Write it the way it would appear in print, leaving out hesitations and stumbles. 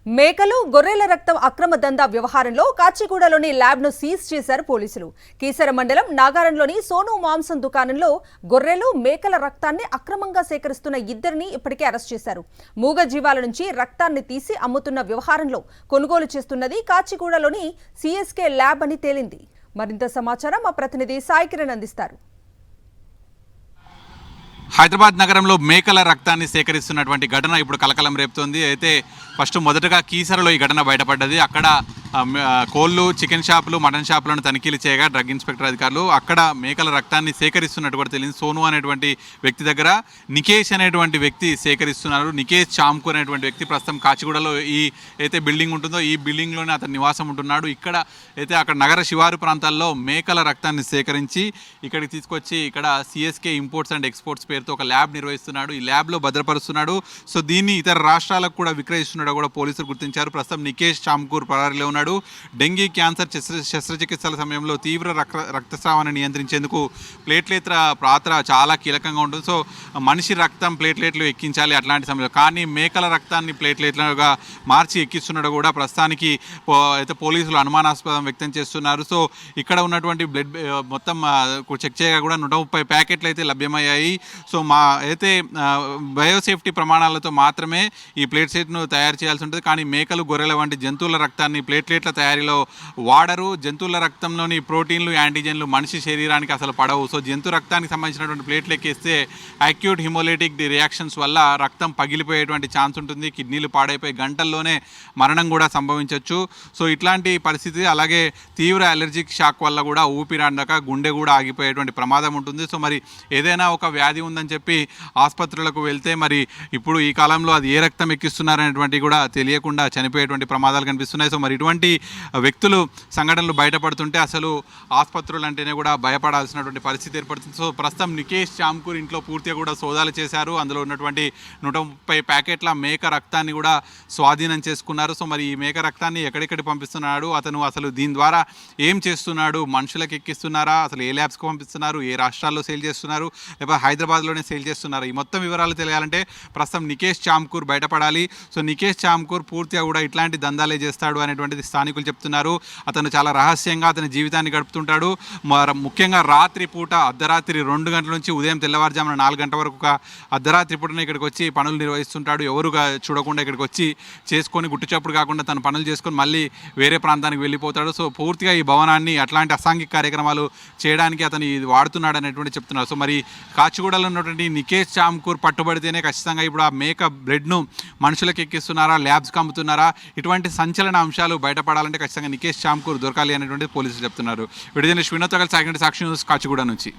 మేకలు గొర్రెల రక్తం అక్రమ దందా వ్యవహారంలో కాచిగూడలోని ల్యాబ్ను సీజ్ చేశారు పోలీసులు. కీసర మండలం నాగారంలోని సోను మాంసం దుకాణంలో గొర్రెలు మేకల రక్తాన్ని అక్రమంగా సేకరిస్తున్న ఇద్దరిని ఇప్పటికే అరెస్ట్ చేశారు. మూగ జీవాల నుంచి రక్తాన్ని తీసి అమ్ముతున్న వ్యవహారంలో కొనుగోలు చేస్తున్నది కాచిగూడలోని సిఎస్కే ల్యాబ్ అని తేలింది. మరింత సమాచారం మా ప్రతినిధి సాయి కిరణ్ అందిస్తారు. హైదరాబాద్ నగరంలో మేకల రక్తాన్ని సేకరిస్తున్నటువంటి ఘటన ఇప్పుడు కలకలం రేపుతోంది. అయితే మొదటగా కీసరలో ఈ ఘటన బయటపడ్డది. అక్కడ కోళ్ళు, చికెన్ షాపులు, మటన్ షాపులను తనిఖీలు చేయగా డ్రగ్ ఇన్స్పెక్టర్ అధికారులు అక్కడ మేకల రక్తాన్ని సేకరిస్తున్నట్టు కూడా తెలియదు. సోను అనేటువంటి వ్యక్తి దగ్గర నికేష్ అనేటువంటి వ్యక్తి సేకరిస్తున్నారు. నికేష్ చామ్కు అనేటువంటి వ్యక్తి ప్రస్తుతం కాచిగూడలో ఈ అయితే బిల్డింగ్ ఉంటుందో ఈ బిల్డింగ్లోనే అతను నివాసం ఉంటున్నాడు. ఇక్కడ అయితే అక్కడ నగర శివారు ప్రాంతాల్లో మేకల రక్తాన్ని సేకరించి ఇక్కడికి తీసుకొచ్చి ఇక్కడ సిఎస్కే ఇంపోర్ట్స్ అండ్ ఎక్స్పోర్ట్స్ పేరుతో ఒక ల్యాబ్ నిర్వహిస్తున్నాడు. ఈ ల్యాబ్లో భద్రపరుస్తున్నాడు. సో దీన్ని ఇతర రాష్ట్రాలకు కూడా విక్రయిస్తున్నాడు కూడా పోలీసులు గుర్తించారు. ప్రస్తుతం నికేష్ చామ్కూర్ పరారీలో ఉన్నాడు. డెంగీ, క్యాన్సర్ శస్త్రచికిత్సల సమయంలో తీవ్ర రక్తస్రావాన్ని నియంత్రించేందుకు ప్లేట్లెట్ల పాత్ర చాలా కీలకంగా ఉంటుంది. సో మనిషి రక్తం ప్లేట్లెట్లు ఎక్కించాలి అట్లాంటి సమయంలో, కానీ మేకల రక్తాన్ని ప్లేట్లెట్లుగా మార్చి ఎక్కిస్తున్నాడు కూడా ప్రస్తుతానికి అయితే పోలీసులు అనుమానాస్పదం వ్యక్తం చేస్తున్నారు. సో ఇక్కడ ఉన్నటువంటి బ్లడ్ మొత్తం చెక్ చేయగా కూడా 130 ప్యాకెట్లు అయితే లభ్యమయ్యాయి. సో అయితే బయోసేఫ్టీ ప్రమాణాలతో మాత్రమే ఈ ప్లేట్లెట్ను తయారు చేయాల్సి ఉంటుంది. కానీ మేకలు, గొర్రెల వంటి జంతువుల రక్తాన్ని ప్లేట్లెట్ల తయారీలో వాడరు. జంతువుల రక్తంలోని ప్రోటీన్లు, యాంటీజెన్లు మనిషి శరీరానికి అసలు పడవు. సో జంతు రక్తానికి సంబంధించినటువంటి ప్లేట్లు ఎక్కిస్తే అక్యూట్ హిమోలైటిక్ రియాక్షన్స్ వల్ల రక్తం పగిలిపోయేటువంటి ఛాన్స్ ఉంటుంది. కిడ్నీలు పాడైపోయి గంటల్లోనే మరణం కూడా సంభవించవచ్చు. సో ఇట్లాంటి పరిస్థితి, అలాగే తీవ్ర అలర్జిక్ షాక్ వల్ల కూడా ఊపిరాడక గుండె కూడా ఆగిపోయేటువంటి ప్రమాదం ఉంటుంది. సో మరి ఏదైనా ఒక వ్యాధి ఉందని చెప్పి ఆసుపత్రులకు వెళ్తే మరి ఇప్పుడు ఈ కాలంలో అది ఏ రక్తం ఎక్కిస్తున్నారనేటువంటి కూడా తెలియకుండా చనిపోయేటువంటి ప్రమాదాలు కనిపిస్తున్నాయి. సో మరి ఇటువంటి వ్యక్తులు సంఘటనలు బయటపడుతుంటే అసలు ఆసుపత్రులు అంటేనే కూడా భయపడాల్సినటువంటి పరిస్థితి ఏర్పడుతుంది. సో ప్రస్తుతం నికేష్ చామ్కూర్ ఇంట్లో పూర్తిగా కూడా సోదాలు చేశారు. అందులో ఉన్నటువంటి 130 ప్యాకెట్ల మేక రక్తాన్ని కూడా స్వాధీనం చేసుకున్నారు. సో మరి ఈ మేక రక్తాన్ని ఎక్కడెక్కడికి పంపిస్తున్నాడు, అతను అసలు దీని ద్వారా ఏం చేస్తున్నాడు, మనుషులకు ఎక్కిస్తున్నారా, అసలు ఏ ల్యాబ్స్కి పంపిస్తున్నారు, ఏ రాష్ట్రాల్లో సేల్ చేస్తున్నారు, లేకపోతే హైదరాబాద్లోనే సేల్ చేస్తున్నారు, ఈ మొత్తం వివరాలు తెలియాలంటే ప్రస్తుతం నికేష్ చామ్కూర్ బయటపడాలి. సో నికేష్ చామ్కూర్ పూర్తిగా కూడా ఇట్లాంటి దందాలే చేస్తాడు అనేటువంటిది స్థానికులు చెప్తున్నారు. అతను చాలా రహస్యంగా అతని జీవితాన్ని గడుపుతుంటాడు. ముఖ్యంగా రాత్రి పూట, అర్ధరాత్రి 2 గంటల నుంచి ఉదయం తెల్లవారుజామున 4 గంటల వరకు ఒక అర్ధరాత్రి పూటనే ఇక్కడికి వచ్చి పనులు నిర్వహిస్తుంటాడు. ఎవరుగా చూడకుండా ఇక్కడికి వచ్చి చేసుకొని గుట్టుచప్పుడు కాకుండా తన పనులు చేసుకొని మళ్ళీ వేరే ప్రాంతానికి వెళ్ళిపోతాడు. సో పూర్తిగా ఈ భవనాన్ని అట్లాంటి అసాంఘిక కార్యక్రమాలు చేయడానికి అతను ఇది వాడుతున్నాడు అనేటువంటి చెప్తున్నారు. సో మరి కాచిగూడలో ఉన్నటువంటి నికేష్ చామ్కూర్ పట్టుబడితేనే ఖచ్చితంగా ఇప్పుడు ఆ మేక బ్లడ్ను మనుషులకు ఎక్కిస్తున్నారా, ల్యాబ్స్కి అమ్ముతున్నారా, ఇటువంటి సంచలన అంశాలు బయటపడాలంటే ఖచ్చితంగా నికేష్ చామ్కూర్ దొరకాలి అనేటువంటి పోలీసులు చెప్తున్నారు. విడుదల వినోద్ సాక్షి న్యూస్ కాచిగూడ నుంచి.